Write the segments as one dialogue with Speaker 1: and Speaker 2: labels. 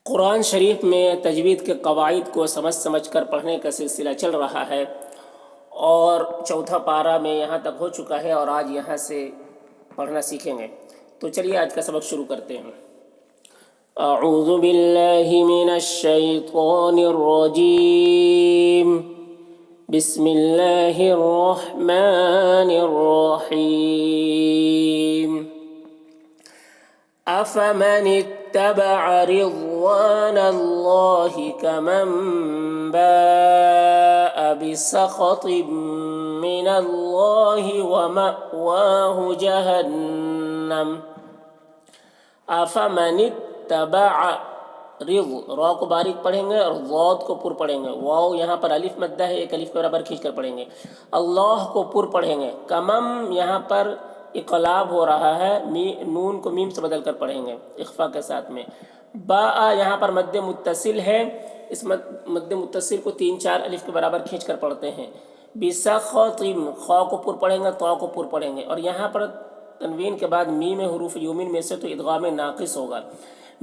Speaker 1: قرآن شریف میں تجوید کے قواعد کو سمجھ کر پڑھنے کا سلسلہ چل رہا ہے اور چوتھا پارہ میں یہاں تک ہو چکا ہے اور آج یہاں سے پڑھنا سیکھیں گے۔ تو چلیے آج کا سبق شروع کرتے ہیں۔ اعوذ باللہ من الشیطان الرجیم، بسم اللہ الرحمن الرحیم۔ أفمن اتبع رضوان الله كمن باء بسخط من الله ومأواه جهنم۔ أفمن اتبع را کو باریک پڑھیں گے اور ضاد کو پر پڑھیں گے۔ واو یہاں پر الف مدہ ہے، ایک الف کے برابر کھینچ کر پڑھیں گے۔ اللہ کو پر پڑھیں گے۔ کمم یہاں پر اقلاب ہو رہا ہے، نون کو میم سے بدل کر پڑھیں گے اخفا کے ساتھ میں۔ با یہاں پر مد متصل ہے، اس مد متصل کو 3-4 الف کے برابر کھینچ کر پڑھتے ہیں۔ بسخط خا کو پر پڑھیں گے، طا کو پر پڑھیں گے، اور یہاں پر تنوین کے بعد میم حروف یومین میں سے تو ادغام ناقص ہوگا۔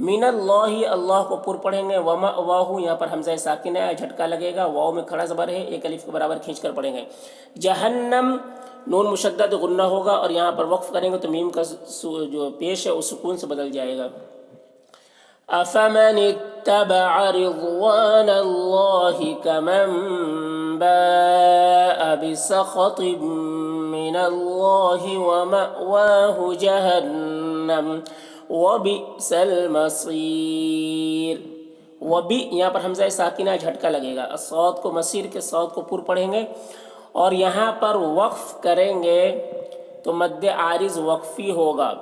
Speaker 1: من اللہ اللہ کو پر پڑھیں گے۔ ومأواہ یہاں پر حمزہ ساکنہ ہے، جھٹکا لگے گا، واو میں کھڑا زبر ہے، ایک الف کے برابر کھینچ کر پڑھیں گے۔ جہنم نون مشدد غنہ ہوگا اور یہاں پر وقف کریں گے تو میم کا جو پیش ہے اس سکون سے بدل جائے گا۔ افمن اتبع رضوان اللہ کمن باء بسخط من اللہ ومأواہ جہنم وبئس المصیر۔ وبی یہاں پر حمزہ ساکنہ جھٹکا لگے گا، الصاد کو مسیر کے صاد کو پر پڑھیں گے اور یہاں پر وقف کریں گے تو مد عارض وقفی ہوگا۔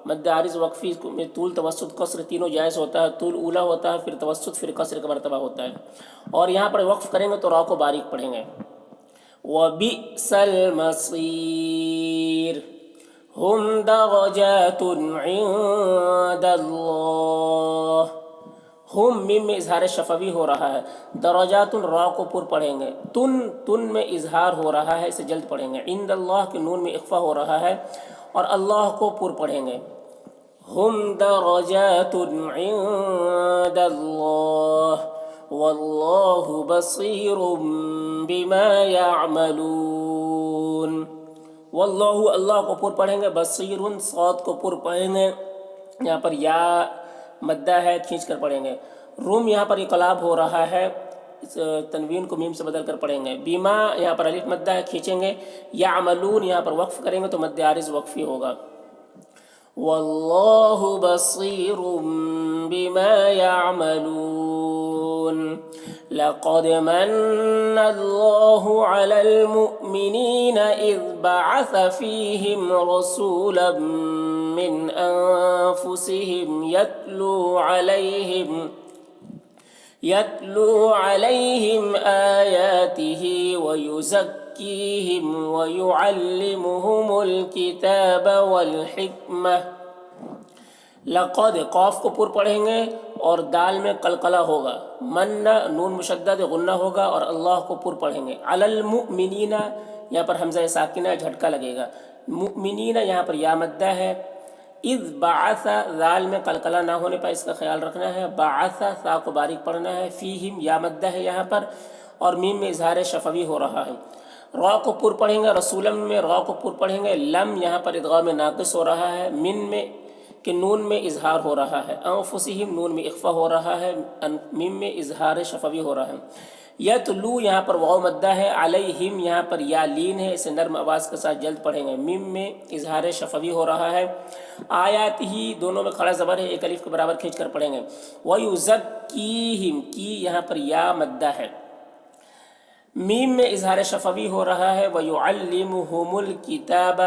Speaker 1: مد عارض وقفی میں طول توسط قصر تینوں جائز ہوتا ہے، طول اولا ہوتا ہے، پھر توسط، پھر قصر کا مرتبہ ہوتا ہے، اور یہاں پر وقف کریں گے تو را کو باریک پڑھیں گے۔ وَبِئْسَ الْمَصِيرُ ہم درجات عند اللہ۔ ہم میم میں اظہار شفوی ہو رہا ہے، درجات را کو پر پڑھیں گے، تن میں اظہار ہو رہا ہے، اسے جلد پڑھیں گے۔ عند اللہ کے نون میں اخفا ہو رہا ہے اور اللہ کو پر پڑھیں گے۔ ہم درجات عند اللہ واللہ بصیر بما یعملون۔ واللہ اللہ کو پر پڑھیں گے، بصیر صاد کو پر پڑھیں گے، یہاں پر یا مدہ ہے، کھینچ کر پڑھیں گے۔ روم یہاں پر انقلاب ہو رہا ہے، تنوین کو میم سے بدل کر پڑھیں گے۔ بیما یہاں پر الف مدہ ہے، کھینچیں گے۔ یعملون یہاں پر وقف کریں گے تو مد عارض وقفی ہوگا۔ واللہ بصیر بما یعملون۔ لقد من اللہ علی المؤمنین اذ بعث فیہم رسولا من انفسہم یتلو علیہم آیاتہ ویزکیہم ویعلمہم الکتاب والحکمہ۔ لقد قاف کو پر پڑھیں گے اور دال میں قلقلہ ہوگا، من نون مشدد غنہ ہوگا اور اللہ کو پر پڑھیں گے۔ علی المؤمنین یہاں پر حمزہ ساکنہ جھٹکا لگے گا، مؤمنین یہاں پر یا مدہ ہے۔ اذ بعث ذال میں قلقلہ نہ ہونے پر اس کا خیال رکھنا ہے، بعث سا کو باریک پڑھنا ہے، فیہم یا مدہ ہے یہاں پر اور میم میں اظہار شفوی ہو رہا ہے۔ را کو پر پڑھیں گے، رسولم میں را کو پر پڑھیں گے، لم یہاں پر ادغام ناقص ہو رہا ہے، من میں کہ نون میں اظہار ہو رہا ہے، انفسہم نون میں اخفا ہو رہا ہے، میم میں اظہار شفوی ہو رہا ہے۔ یتلو یہاں پر واو مدہ ہے، علیہم یہاں پر یا لین ہے، اسے نرم آواز کے ساتھ جلد پڑھیں گے، میم میں اظہار شفوی ہو رہا ہے۔ آیات ہی دونوں میں کھڑا زبر ہے، ایک الف کے برابر کھینچ کر پڑھیں گے۔ وَيُزَكِّيهِمْ کی یہاں پر یا مدہ ہے، میم میں اظہار شفوی ہو رہا ہے۔ وَيُعَلِّمُهُمُ الْكِتَابَ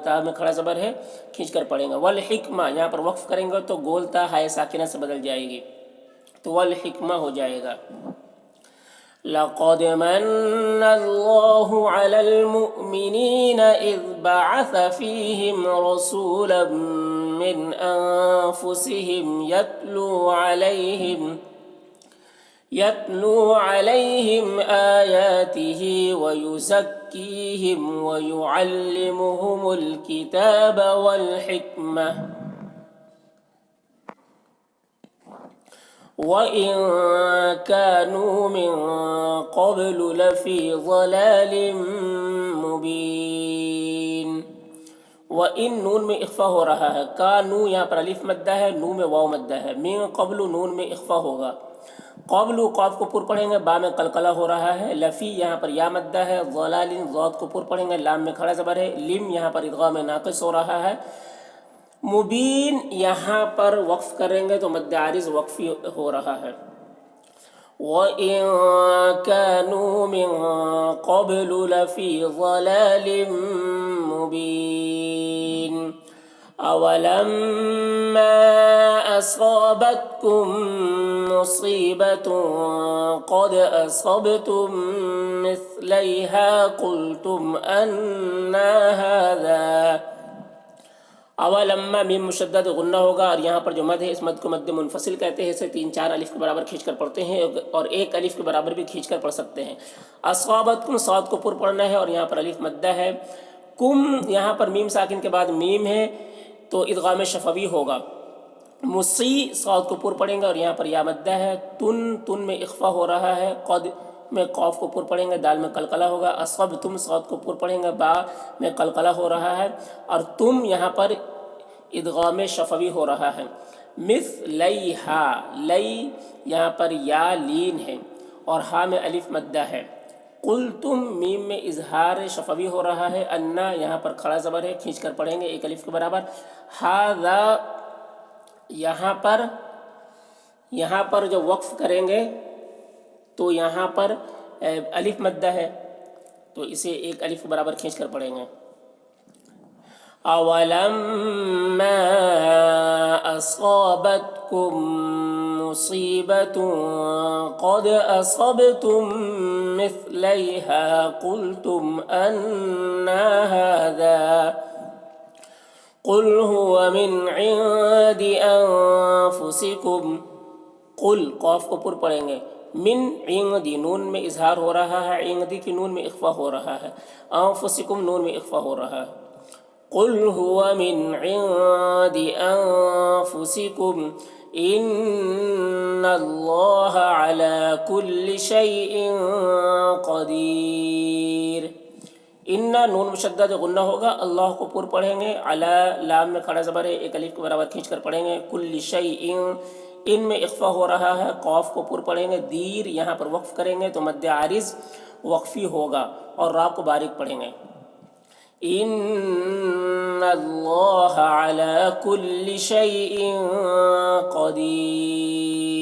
Speaker 1: تا میں کھڑا زبر ہے، کھینچ کر پڑھیں گے۔ والحکمہ یہاں پر وقف کریں گے تو گول تا ہائے ساکنہ سے بدل جائے گی تو والحکمہ ہو جائے گا۔ لقد من اللہ علی المؤمنین اذ بعث فیہم رسولا من انفسہم یتلو علیہم آیاتہ ویزکیہم ویعلمہم الکتاب والحکمہ۔ وَإِن كَانُوا مِن قَبْلُ لَفِي ضَلَالٍ مُبِينٍ۔ وَإِن نون میں اخفا ہو رہا ہے، کا نو یہاں پر الف مدہ ہے، نو میں واو مدہ ہے، من قبل نون میں اخفا ہوگا، قبل قاف کو پر پڑھیں گے، با میں قلقلہ ہو رہا ہے، لفی یہاں پر یا مدہ ہے، ضلال ضاد کو پر پڑھیں گے، لام میں کھڑا زبر ہے، لم یہاں پر ادغام ناقص ہو رہا ہے، مبین یہاں پر وقف کریں گے تو مد عارض وقفی ہو رہا ہے۔ وَإِن كَانُوا مِن قَبْلُ لَفِي ضَلَالٍ مُبِينٍ۔ أَوَلَمَّا أَصَابَتْكُم مُّصِيبَةٌ قَدْ أَصَبْتُم مِّثْلَيْهَا قُلْتُمْ أَنَّىٰ هَٰذَا۔ اولما میم مشدد غنہ ہوگا، اور یہاں پر جو مد ہے اس مد کو مد منفصل کہتے ہیں، اسے 3-4 الف کے برابر کھینچ کر پڑھتے ہیں اور 1 الف کے برابر بھی کھینچ کر پڑھ سکتے ہیں۔ اصابتکم صاد کو پر پڑھنا ہے اور یہاں پر الف مدہ ہے، کم یہاں پر میم ساکن کے بعد میم ہے تو ادغام شفوی ہوگا، مسی صاد کو پر پڑھیں گے اور یہاں پر یا مدہ ہے، تن میں اخفا ہو رہا ہے، قد میں قاف کو پر پڑھیں گے، دال میں قلقلہ ہوگا، اصبتم صاد کو پر پڑھیں گے، با میں قلقلہ ہو رہا ہے، اور تم یہاں پر ادغام شفوی ہو رہا ہے، مثلیہا لئی یہاں پر یا لین ہے اور ہا میں الف مدہ ہے، قلتم میم میں اظہار شفوی ہو رہا ہے، انا یہاں پر کھڑا زبر ہے، کھینچ کر پڑھیں گے 1 الف کے برابر، ہاذا یہاں پر جو وقف کریں گے تو یہاں پر الف مدہ ہے تو اسے 1 الف کے برابر کھینچ کر پڑھیں گے۔ اولما اصابتکم مصیبۃ قد اصبتم مثلیہا قلتم انا ھذا قل هو من عند انفسکم، قل قاف کو پر پڑھیں گے، من عندی نون میں اظہار ہو رہا ہے، عندی کی نون میں اخفا ہو رہا ہے، انفسکم نون میں اخفا ہو رہا ہے، قل هو من عند انفسکم ان اللہ علی کل شیء قدیر۔ ان نون مشدد غنہ ہوگا، اللہ کو پر پڑھیں گے، علی لام میں کھڑا زبر ہے، 1 الف کے برابر کھینچ کر پڑھیں گے، کل شیء ان میں اخفا ہو رہا ہے، قاف کو پر پڑھیں گے، دیر یہاں پر وقف کریں گے تو مد عارض وقفی ہوگا اور را کو باریک پڑھیں گے، ان اللہ علی کل شیء قدیر۔